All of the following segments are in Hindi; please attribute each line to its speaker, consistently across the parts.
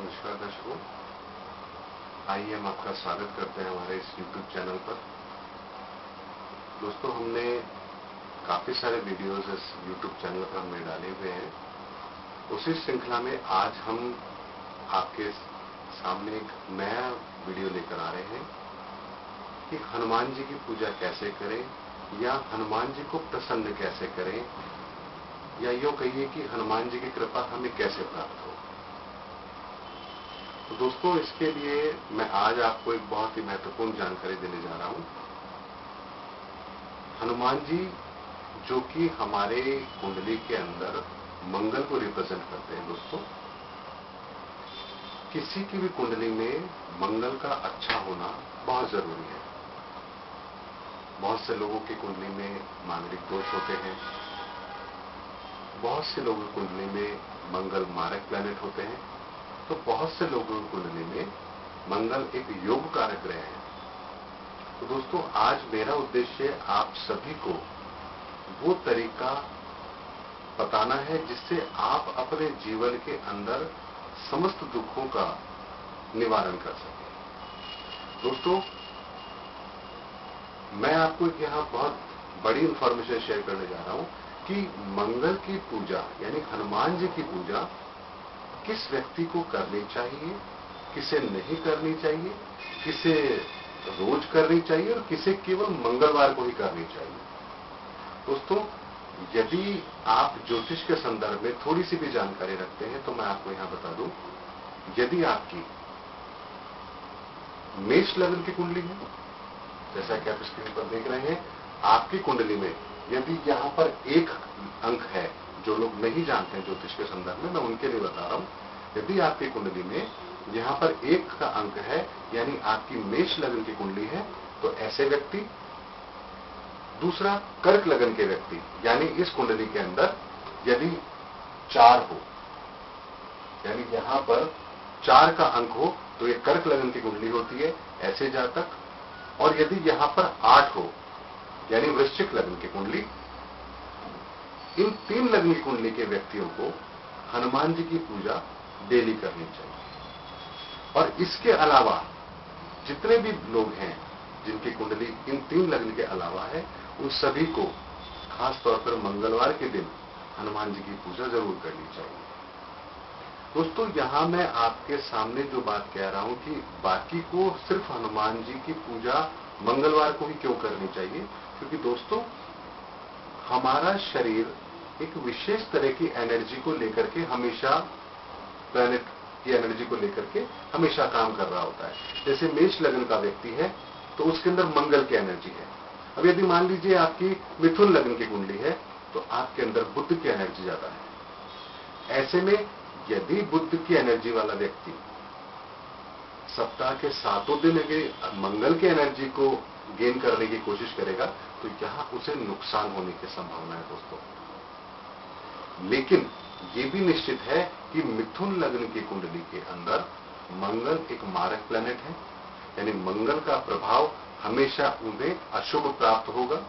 Speaker 1: नमस्कार दर्शकों, आइए हम आपका स्वागत करते हैं हमारे इस YouTube चैनल पर। दोस्तों, हमने काफी सारे वीडियोस इस YouTube चैनल पर हमने डाले हुए हैं। उसी श्रृंखला में आज हम आपके सामने एक नया वीडियो लेकर आ रहे हैं कि हनुमान जी की पूजा कैसे करें या हनुमान जी को प्रसन्न कैसे करें, या यूं कहिए कि हनुमान जी की कृपा हमें कैसे प्राप्त हो। तो दोस्तों, इसके लिए मैं आज आपको एक बहुत ही महत्वपूर्ण जानकारी देने जा रहा हूं। हनुमान जी जो कि हमारे कुंडली के अंदर मंगल को रिप्रेजेंट करते हैं। दोस्तों, किसी की भी कुंडली में मंगल का अच्छा होना बहुत जरूरी है। बहुत से लोगों की कुंडली में मांगलिक दोष होते हैं, बहुत से लोगों की कुंडली में मंगल मारक प्लैनेट होते हैं, तो बहुत से लोगों की कुंडली में मंगल एक योग कारक ग्रह है। तो दोस्तों, आज मेरा उद्देश्य आप सभी को वो तरीका बताना है जिससे आप अपने जीवन के अंदर समस्त दुखों का निवारण कर सकें। दोस्तों, मैं आपको यहां बहुत बड़ी इंफॉर्मेशन शेयर करने जा रहा हूं कि मंगल की पूजा यानी हनुमान जी की पूजा किस व्यक्ति को करनी चाहिए, किसे नहीं करनी चाहिए, किसे रोज करनी चाहिए और किसे केवल मंगलवार को ही करनी चाहिए। दोस्तों, यदि आप ज्योतिष के संदर्भ में थोड़ी सी भी जानकारी रखते हैं तो मैं आपको यहां बता दूं, यदि आपकी मेष लग्न की कुंडली है, जैसा कि आप स्क्रीन पर देख रहे हैं, आपकी कुंडली में यदि यहां पर एक अंक है, जो लोग नहीं जानते हैं ज्योतिष के संदर्भ में, मैं उनके लिए बता रहा हूं, यदि आपकी कुंडली में यहां पर एक का अंक है यानी आपकी मेष लग्न की कुंडली है, तो ऐसे व्यक्ति, दूसरा कर्क लग्न के व्यक्ति यानी इस कुंडली के अंदर यदि 4 हो, यानी यहां पर 4 का अंक हो तो ये कर्क लग्न की कुंडली होती है, ऐसे जातक। और यदि यहां पर 8 हो यानी वृश्चिक लग्न की कुंडली, इन 3 लग्न की कुंडली के व्यक्तियों को हनुमान जी की पूजा डेली करनी चाहिए। और इसके अलावा जितने भी लोग हैं जिनकी कुंडली इन 3 लग्न के अलावा है, उन सभी को खास तौर पर मंगलवार के दिन हनुमान जी की पूजा जरूर करनी चाहिए। दोस्तों, यहां मैं आपके सामने जो बात कह रहा हूं कि बाकी को सिर्फ हनुमान जी की पूजा मंगलवार को ही क्यों करनी चाहिए, क्योंकि दोस्तों हमारा शरीर एक विशेष तरह की एनर्जी को लेकर के हमेशा, प्लैनेट की एनर्जी को लेकर के हमेशा काम कर रहा होता है। जैसे मेष लग्न का व्यक्ति है तो उसके अंदर मंगल की एनर्जी है। अब यदि मान लीजिए आपकी मिथुन लग्न की कुंडली है तो आपके अंदर बुध की एनर्जी ज्यादा है। ऐसे में यदि बुध की एनर्जी वाला व्यक्ति सप्ताह के 7 दिन अगर मंगल की एनर्जी को गेन करने की कोशिश करेगा तो यहां उसे नुकसान होने की संभावना है। दोस्तों, लेकिन यह भी निश्चित है कि मिथुन लग्न की कुंडली के अंदर मंगल एक मारक प्लैनेट है, यानी मंगल का प्रभाव हमेशा उन्हें अशुभ प्राप्त होगा।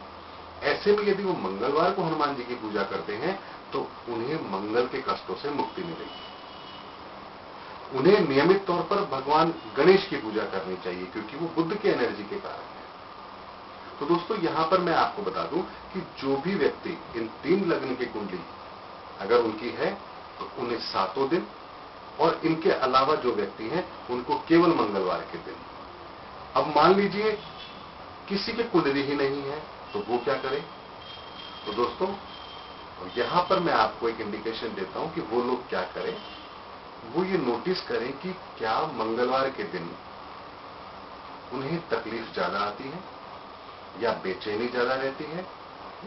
Speaker 1: ऐसे में यदि वो मंगलवार को हनुमान जी की पूजा करते हैं तो उन्हें मंगल के कष्टों से मुक्ति मिलेगी। उन्हें नियमित तौर पर भगवान गणेश की पूजा करनी चाहिए क्योंकि वो बुध की एनर्जी के कारण है। तो दोस्तों, यहां पर मैं आपको बता दूं कि जो भी व्यक्ति इन 3 लग्न की कुंडली अगर उनकी है तो उन्हें 7 दिन, और इनके अलावा जो व्यक्ति हैं उनको केवल मंगलवार के दिन। अब मान लीजिए किसी की कुंडली ही नहीं है तो वो क्या करें। तो दोस्तों, यहां पर मैं आपको एक इंडिकेशन देता हूं कि वो लोग क्या करें। वो ये नोटिस करें कि क्या मंगलवार के दिन उन्हें तकलीफ ज्यादा आती है, या बेचैनी ज्यादा रहती है,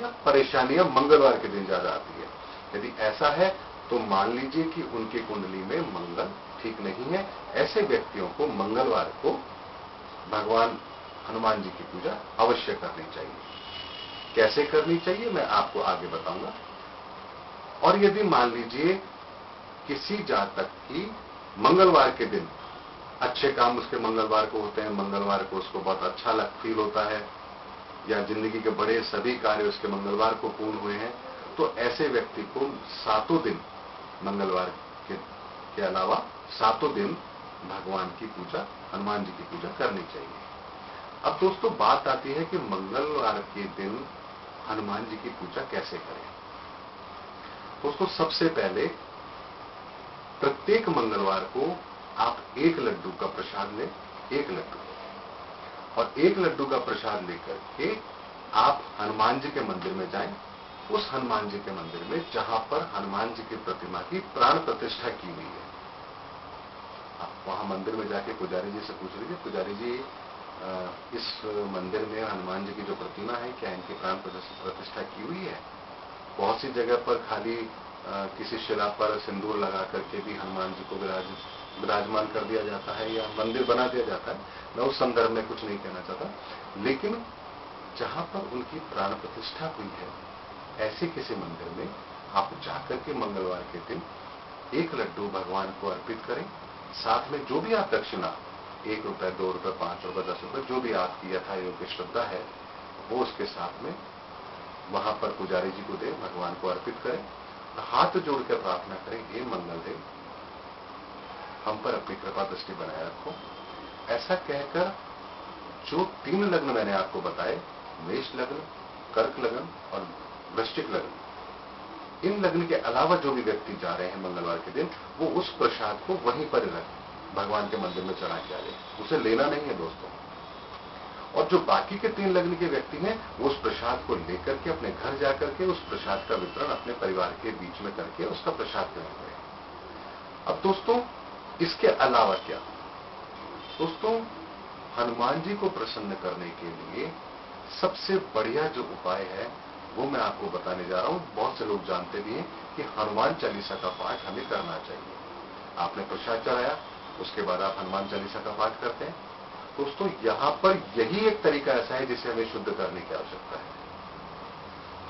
Speaker 1: या परेशानियां मंगलवार के दिन ज्यादा आती है। यदि ऐसा है तो मान लीजिए कि उनकी कुंडली में मंगल ठीक नहीं है। ऐसे व्यक्तियों को मंगलवार को भगवान हनुमान जी की पूजा अवश्य करनी चाहिए। कैसे करनी चाहिए मैं आपको आगे बताऊंगा। और यदि मान लीजिए किसी जातक की मंगलवार के दिन अच्छे काम उसके मंगलवार को होते हैं, मंगलवार को उसको बहुत अच्छा फील होता है, या जिंदगी के बड़े सभी कार्य उसके मंगलवार को पूर्ण हुए हैं, तो ऐसे व्यक्ति को 7 दिन मंगलवार के अलावा सातों दिन भगवान की पूजा, हनुमान जी की पूजा करनी चाहिए। अब दोस्तों बात आती है कि मंगलवार के दिन हनुमान जी की पूजा कैसे करें। दोस्तों सबसे पहले प्रत्येक मंगलवार को आप एक लड्डू का प्रसाद लें, एक लड्डू, और एक लड्डू का प्रसाद लेकर के आप हनुमान जी के मंदिर में जाएं। उस हनुमान जी के मंदिर में जहां पर हनुमान जी की प्रतिमा की प्राण प्रतिष्ठा की हुई है, आप वहां मंदिर में जाके पुजारी जी से पूछ लीजिए, पुजारी जी इस मंदिर में हनुमान जी की जो प्रतिमा है क्या इनकी प्राण प्रतिष्ठा की हुई है। बहुत सी जगह पर खाली किसी शिला पर सिंदूर लगा करके भी हनुमान जी को विराजमान कर दिया जाता है या मंदिर बना दिया जाता है। मैं उस संदर्भ में कुछ नहीं कहना चाहता, लेकिन जहां पर उनकी प्राण प्रतिष्ठा हुई है ऐसे किसी मंदिर में आप जाकर के मंगलवार के दिन एक लड्डू भगवान को अर्पित करें। साथ में जो भी आप दक्षिणा, 1 रुपए, 2 रुपए, 5 रुपए, 10 रुपए, जो भी आपकी यथायोग्य श्रद्धा है वो उसके साथ में वहां पर पुजारी जी को दे, भगवान को अर्पित करें। हाथ जोड़कर प्रार्थना करें, हे मंगलदेव हम पर अपनी कृपा दृष्टि बनाए रखो। ऐसा कहकर जो 3 लग्न मैंने आपको बताए, मेष लग्न, कर्क लग्न और वृश्चिक लग्न, इन लग्न के अलावा जो भी व्यक्ति जा रहे हैं मंगलवार के दिन, वो उस प्रसाद को वहीं पर भगवान के मंदिर में चढ़ा के आ जाए, उसे लेना नहीं है दोस्तों। और जो बाकी के 3 लग्न के व्यक्ति हैं वो उस प्रसाद को लेकर के अपने घर जाकर के उस प्रसाद का वितरण अपने परिवार के बीच में करके उसका प्रसाद ग्रहण करें। अब दोस्तों इसके अलावा क्या, दोस्तों हनुमान जी को प्रसन्न करने के लिए सबसे बढ़िया जो उपाय है वो मैं आपको बताने जा रहा हूं। बहुत से लोग जानते भी हैं कि हनुमान चालीसा का पाठ हमें करना चाहिए। आपने प्रसाद चढ़ाया, उसके बाद आप हनुमान चालीसा का पाठ करते हैं। दोस्तों यहां पर यही एक तरीका ऐसा है जिसे हमें शुद्ध करने की आवश्यकता है।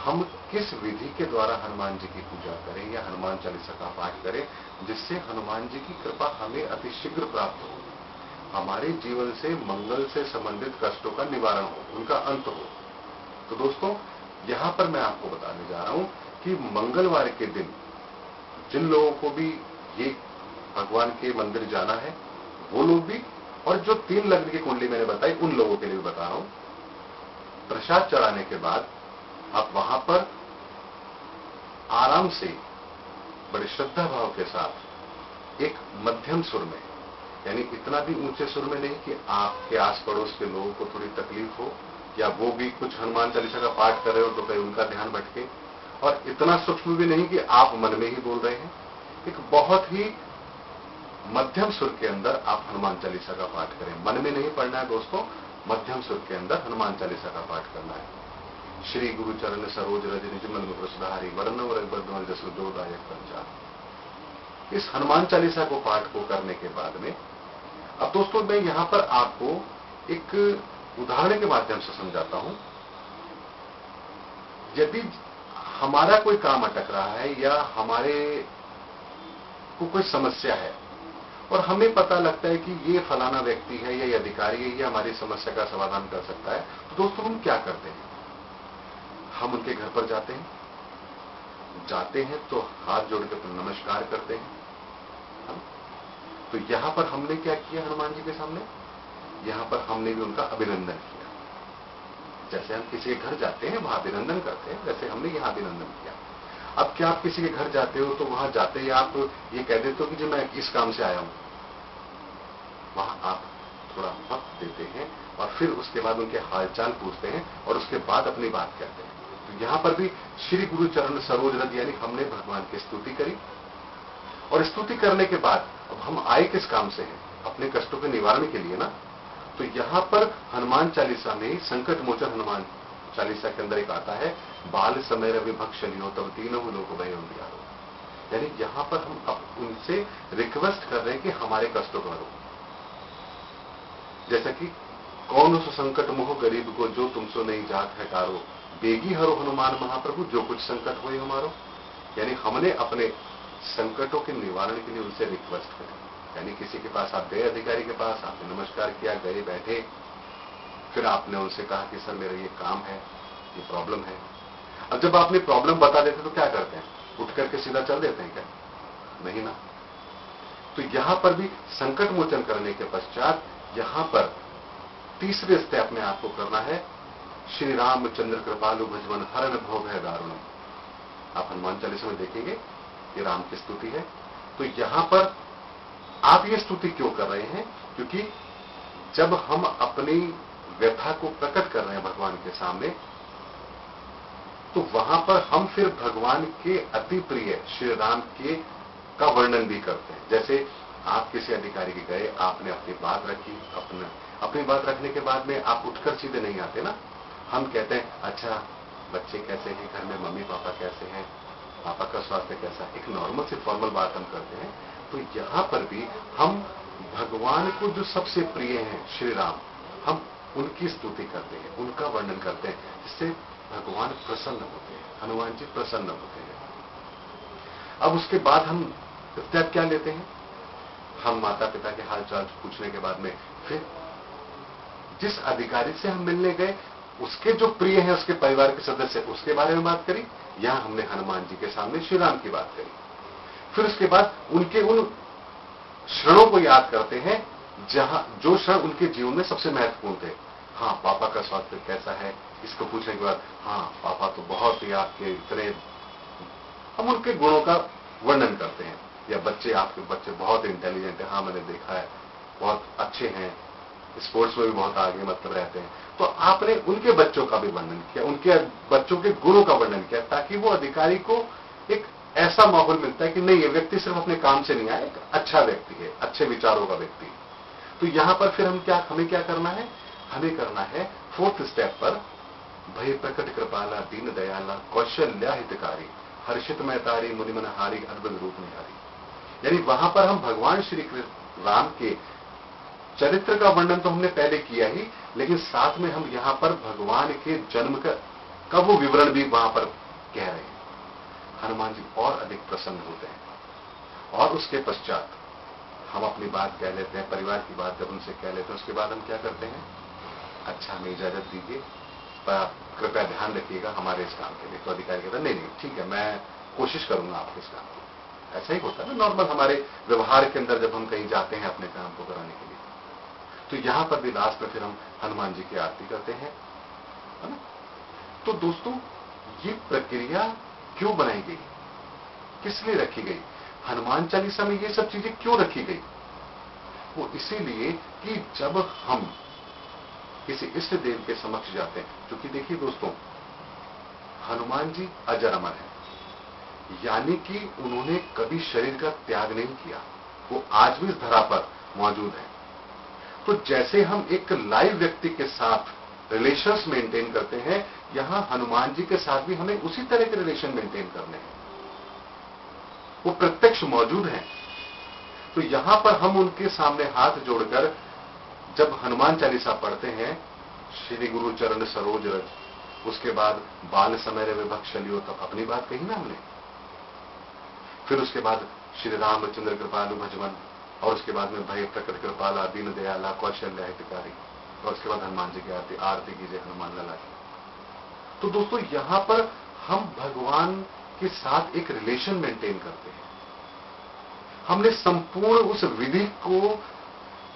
Speaker 1: हम किस विधि के द्वारा हनुमान जी की पूजा करें या हनुमान चालीसा का पाठ करें जिससे हनुमान जी की कृपा हमें अतिशीघ्र प्राप्त हो, हमारे जीवन से मंगल से संबंधित कष्टों का निवारण हो, उनका अंत हो। तो दोस्तों यहां पर मैं आपको बताने जा रहा हूं कि मंगलवार के दिन जिन लोगों को भी ये भगवान के मंदिर जाना है वो लोग भी, और जो 3 लग्न की कुंडली मैंने बताई उन लोगों के लिए भी बता रहा हूं। प्रसाद चढ़ाने के बाद आप वहां पर आराम से बड़े श्रद्धा भाव के साथ एक मध्यम सुर में, यानी इतना भी ऊंचे सुर में नहीं कि आपके आस पड़ोस के लोगों को थोड़ी तकलीफ हो या वो भी कुछ हनुमान चालीसा का पाठ कर रहे हो तो कहीं उनका ध्यान भटके, और इतना सूक्ष्म भी नहीं कि आप मन में ही बोल रहे हैं। एक बहुत ही मध्यम सुर के अंदर आप हनुमान चालीसा का पाठ करें। मन में नहीं पढ़ना है दोस्तों, मध्यम सुर के अंदर हनुमान चालीसा का पाठ करना है। श्री गुरु चरण सरोज रज निज मन मुकुर सुधारि वरनव रघुबर जसु जोदायक पंचाल। इस हनुमान चालीसा को पाठ को करने के बाद में अब दोस्तों मैं यहां पर आपको एक उदाहरण के माध्यम से समझाता हूं। यदि हमारा कोई काम अटक रहा है या हमारे को कोई समस्या है और हमें पता लगता है कि ये फलाना व्यक्ति है या ये अधिकारी है, ये हमारी समस्या का समाधान कर सकता है, तो दोस्तों हम क्या करते हैं, हम उनके घर पर जाते हैं तो हाथ जोड़ के नमस्कार करते हैं। तो यहां पर हमने क्या किया हनुमान जी के सामने, यहां पर हमने भी उनका अभिनंदन किया। जैसे हम किसी के घर जाते हैं वहां अभिनंदन करते हैं, वैसे हमने यहां अभिनंदन किया। अब क्या आप किसी के घर जाते हो तो वहां जाते ही आप ये कह देते हो कि जी मैं इस काम से आया हूं, वहां आप थोड़ा वक्त देते हैं और फिर उसके बाद उनके हालचाल पूछते हैं और उसके बाद अपनी बात कहते हैं। तो यहां पर भी श्री गुरु चरण सरोज रज, यानी हमने भगवान की स्तुति करी, और स्तुति करने के बाद अब हम आए किस काम से हैं, अपने कष्टों के निवारण के लिए ना। तो यहां पर हनुमान चालीसा में संकट मोचन हनुमान चालीसा के अंदर एक आता है, बाल समय रवि भक्षलियो तब तीनों लोग भय उंधियारो। यानी यहां पर हम अब उनसे रिक्वेस्ट कर रहे हैं कि हमारे कष्टों को हरो। जैसा कि कौन उस संकट मोह गरीब को जो तुमसे नहीं जात है टारो, बेगी हरो हनुमान महाप्रभु जो कुछ संकट हुए हमारो। यानी हमने अपने संकटों के निवारण के लिए उनसे रिक्वेस्ट करी। यानी किसी के पास आप गए, अधिकारी के पास, आपने नमस्कार किया, गए बैठे, फिर आपने उनसे कहा कि सर मेरा ये काम है, ये प्रॉब्लम है। अब जब आपने प्रॉब्लम बता देते तो क्या करते हैं, उठ करके सीधा चल देते हैं क्या? नहीं ना। तो यहां पर भी संकट मोचन करने के पश्चात यहां पर तीसरे स्टेप में आपको करना है, श्री रामचंद्र कृपालु भजवन हरण भव भय दारुणम। आप हनुमान चालीसा में देखेंगे ये राम की स्तुति है। तो यहां पर आप ये स्तुति क्यों कर रहे हैं? क्योंकि जब हम अपनी व्यथा को प्रकट कर रहे हैं भगवान के सामने, तो वहां पर हम फिर भगवान के अति प्रिय श्री राम के का वर्णन भी करते हैं। जैसे आप किसी अधिकारी के गए, आपने अपनी बात रखी, अपनी बात रखने के बाद में आप उठकर सीधे नहीं आते ना, हम कहते हैं अच्छा बच्चे कैसे हैं, घर में मम्मी पापा कैसे हैं, पापा का स्वास्थ्य कैसा है, एक नॉर्मल से फॉर्मल बात हम करते हैं। तो यहां पर भी हम भगवान को जो सबसे प्रिय हैं श्री राम, हम उनकी स्तुति करते हैं, उनका वर्णन करते हैं, जिससे भगवान प्रसन्न होते हैं, हनुमान जी प्रसन्न होते हैं। अब उसके बाद हम स्टेप क्या लेते हैं? हम माता पिता के हाल चाल पूछने के बाद में फिर जिस अधिकारी से हम मिलने गए, उसके जो प्रिय हैं, उसके परिवार के सदस्य, उसके बारे में बात करी। यहां हमने हनुमान जी के सामने श्री राम की बात करी। फिर उसके बाद उनके उन क्षणों को याद करते हैं जो क्षण उनके जीवन में सबसे महत्वपूर्ण थे। हाँ, पापा का स्वास्थ्य कैसा है, इसको पूछने के बाद हाँ पापा तो बहुत ही आपके इतने, हम उनके गुणों का वर्णन करते हैं। या बच्चे, आपके बच्चे बहुत इंटेलिजेंट है, हाँ मैंने देखा है, बहुत अच्छे हैं, स्पोर्ट्स में भी बहुत आगे मतलब रहते हैं। तो आपने उनके बच्चों का भी वर्णन किया, उनके बच्चों के गुणों का वर्णन किया, ताकि वो अधिकारी को एक ऐसा माहौल मिलता है कि नहीं, ये व्यक्ति सिर्फ अपने काम से नहीं आया, एक अच्छा व्यक्ति है, अच्छे विचारों का व्यक्ति है। तो यहां पर फिर हमें क्या करना है? हमें करना है फोर्थ स्टेप पर, भय प्रकट कृपाला दीन दयाला कौशल्या हितकारी हर्षित महतारी मुनिमनहारी अद्भुत रूप निहारी। यानी वहां पर हम भगवान श्री राम के चरित्र का वर्णन तो हमने पहले किया ही, लेकिन साथ में हम यहां पर भगवान के जन्म का वो विवरण भी वहां पर कह रहे हैं। हनुमान जी और अधिक प्रसन्न होते हैं। और उसके पश्चात हम अपनी बात कह लेते हैं, परिवार की बात जब उनसे कह लेते हैं, उसके बाद हम क्या करते हैं? अच्छा हमें इजाजत दीजिए, पर आप कृपया ध्यान रखिएगा हमारे इस काम के लिए। तो अधिकारी कहता नहीं ठीक है, मैं कोशिश करूंगा आपके इस काम को। ऐसा ही होता है ना नॉर्मल हमारे व्यवहार के अंदर, जब हम कहीं जाते हैं अपने काम को कराने के लिए। तो यहां पर भी लास्ट में फिर हम हनुमान जी की आरती करते हैं, है ना। तो दोस्तों, ये प्रक्रिया क्यों बनाई गई, किस लिए रखी गई, हनुमान चालीसा में ये सब चीजें क्यों रखी गई? वो इसीलिए कि जब हम किसी इष्ट देव के समक्ष जाते हैं, क्योंकि देखिए दोस्तों, हनुमान जी अजर अमर है, यानी कि उन्होंने कभी शरीर का त्याग नहीं किया, वो आज भी इस धरा पर मौजूद है। तो जैसे हम एक लाइव व्यक्ति के साथ रिलेशंस मेंटेन करते हैं, यहां हनुमान जी के साथ भी हमें उसी तरह के रिलेशन मेंटेन करने हैं। वो प्रत्यक्ष मौजूद हैं। तो यहां पर हम उनके सामने हाथ जोड़कर जब हनुमान चालीसा पढ़ते हैं, श्री गुरु चरण सरोज रज, उसके बाद बाल समय विभक्ष लियो, तब अपनी बात कही ना हमने। फिर उसके बाद श्री रामचंद्र कृपालु भजवन, और उसके बाद में भय प्रकट कृपाला दीन दयाला कौशल्या हितकारी, और उसके बाद हनुमान जी की आरती कीजिए हनुमान लला की। तो दोस्तों, यहां पर हम भगवान के साथ एक रिलेशन मेंटेन करते हैं। हमने संपूर्ण उस विधि को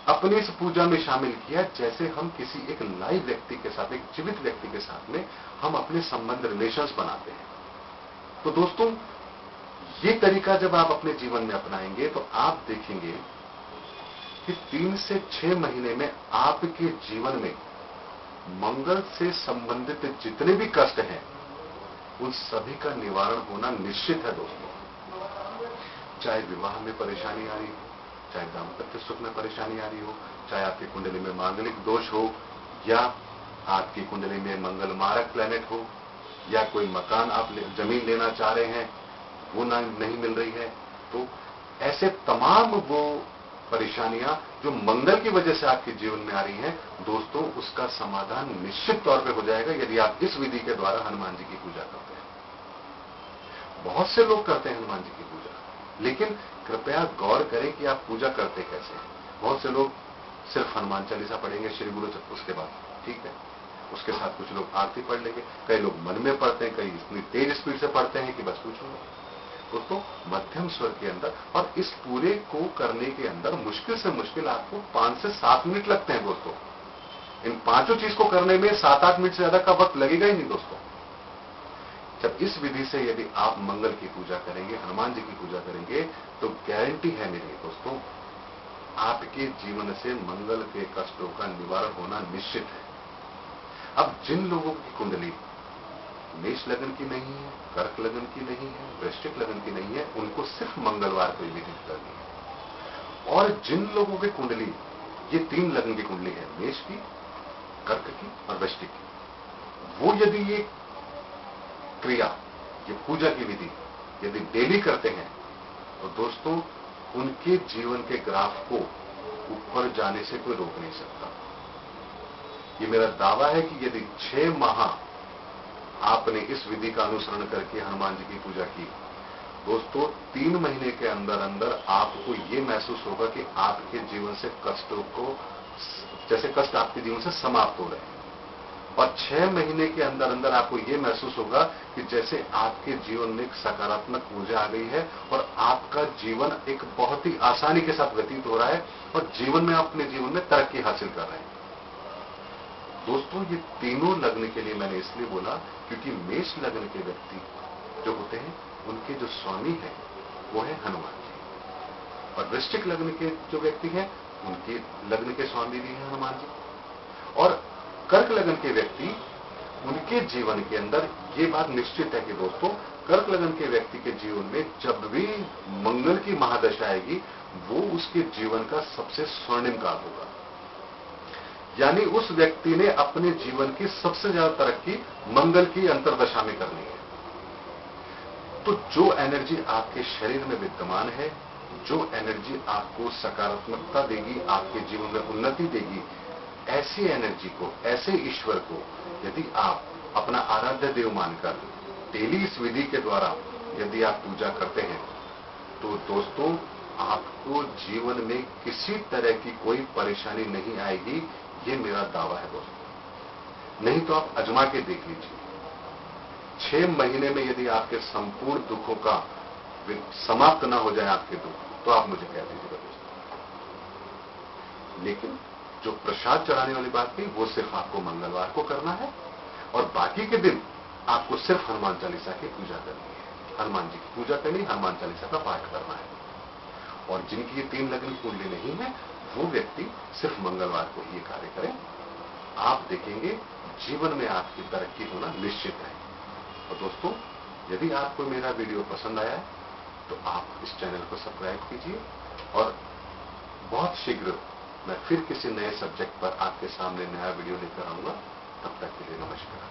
Speaker 1: अपनी इस पूजा में शामिल किया, जैसे हम किसी एक लाइव व्यक्ति के साथ, एक जीवित व्यक्ति के साथ में हम अपने संबंध, रिलेशंस बनाते हैं। तो दोस्तों, ये तरीका जब आप अपने जीवन में अपनाएंगे तो आप देखेंगे कि 3 से 6 महीने में आपके जीवन में मंगल से संबंधित जितने भी कष्ट हैं, उन सभी का निवारण होना निश्चित है दोस्तों। चाहे विवाह में परेशानी आ रही हो, चाहे दाम्पत्य सुख में परेशानी आ रही हो, चाहे आपकी कुंडली में मांगलिक दोष हो, या आपकी कुंडली में मंगल मारक प्लेनेट हो, या कोई मकान आप जमीन लेना चाह रहे हैं, वो नहीं मिल रही है, तो ऐसे तमाम वो परेशानियां जो मंगल की वजह से आपके जीवन में आ रही हैं, दोस्तों, उसका समाधान निश्चित तौर पे हो जाएगा यदि आप इस विधि के द्वारा हनुमान जी की पूजा करते हैं। बहुत से लोग करते हैं हनुमान जी की पूजा, लेकिन कृपया गौर करें कि आप पूजा करते कैसे हैं। बहुत से लोग सिर्फ हनुमान चालीसा पढ़ेंगे, श्री गुरु, उसके बाद ठीक है, उसके साथ कुछ लोग आरती पढ़ लेंगे, कई लोग मन में पढ़ते हैं, कई इतनी तेज स्पीड से पढ़ते हैं कि बस पूछो। दोस्तों मध्यम स्वर के अंदर, और इस पूरे को करने के अंदर मुश्किल से मुश्किल आपको 5 से 7 मिनट लगते हैं दोस्तों। इन पांचों चीज को करने में 7-8 मिनट से ज्यादा का वक्त लगेगा ही नहीं दोस्तों। जब इस विधि से यदि आप मंगल की पूजा करेंगे, हनुमान जी की पूजा करेंगे, तो गारंटी है मेरी दोस्तों, आपके जीवन से मंगल के कष्टों का निवारण होना निश्चित है। अब जिन लोगों की कुंडली मेष लगन की नहीं है, कर्क लगन की नहीं है, वृश्चिक लगन की नहीं है, उनको सिर्फ मंगलवार को विधि करनी है। और जिन लोगों की कुंडली, ये 3 लगन की कुंडली है, मेष की, कर्क की और वृश्चिक की, वो यदि ये क्रिया, ये पूजा की विधि यदि डेली करते हैं, तो दोस्तों उनके जीवन के ग्राफ को ऊपर जाने से कोई रोक नहीं सकता। ये मेरा दावा है कि यदि 6 माह आपने इस विधि का अनुसरण करके हनुमान जी की पूजा की, दोस्तों 3 महीने के अंदर अंदर आपको ये महसूस होगा कि आपके जीवन से कष्टों को, जैसे कष्ट आपके जीवन से समाप्त हो रहे हैं। और 6 महीने के अंदर अंदर आपको यह महसूस होगा कि जैसे आपके जीवन में एक सकारात्मक ऊर्जा आ गई है और आपका जीवन एक बहुत ही आसानी के साथ व्यतीत हो रहा है और जीवन में अपने जीवन में तरक्की हासिल कर रहे हैं। दोस्तों ये तीनों लग्न के लिए मैंने इसलिए बोला क्योंकि मेष लग्न के व्यक्ति जो होते हैं, उनके जो स्वामी है वो है हनुमान जी, और वृश्चिक लग्न के जो व्यक्ति हैं, उनके लग्न के स्वामी भी हैं हनुमान जी। और कर्क लग्न के व्यक्ति, उनके जीवन के अंदर ये बात निश्चित है कि दोस्तों कर्क लग्न के व्यक्ति के जीवन में जब भी मंगल की महादशा आएगी, वो उसके जीवन का सबसे स्वर्णिम काल होगा। यानी उस व्यक्ति ने अपने जीवन की सबसे ज्यादा तरक्की मंगल की अंतर्दशा में करनी है। तो जो एनर्जी आपके शरीर में विद्यमान है, जो एनर्जी आपको सकारात्मकता देगी, आपके जीवन में उन्नति देगी, ऐसी एनर्जी को, ऐसे ईश्वर को यदि आप अपना आराध्य देव मानकर डेली इस विधि के द्वारा यदि आप पूजा करते हैं, तो दोस्तों आपको जीवन में किसी तरह की कोई परेशानी नहीं आएगी। ये मेरा दावा है दोस्तों। नहीं तो आप आजमा के देख लीजिए, 6 महीने में यदि आपके संपूर्ण दुखों का समाप्त ना हो जाए आपके दुख, तो आप मुझे कह दीजिएगा दोस्तों। लेकिन जो प्रसाद चढ़ाने वाली बात थी, वो सिर्फ आपको मंगलवार को करना है और बाकी के दिन आपको सिर्फ हनुमान चालीसा की पूजा करनी है। हनुमान जी की पूजा करनी, हनुमान चालीसा का पाठ करना है। और जिनकी ये 3 लग्न कुंडली नहीं है, वो व्यक्ति सिर्फ मंगलवार को ये कार्य करें। आप देखेंगे जीवन में आपकी तरक्की होना निश्चित है। और दोस्तों यदि आपको मेरा वीडियो पसंद आया है, तो आप इस चैनल को सब्सक्राइब कीजिए और बहुत शीघ्र मैं फिर किसी नए सब्जेक्ट पर आपके सामने नया वीडियो लेकर आऊंगा। तब तक के लिए नमस्कार।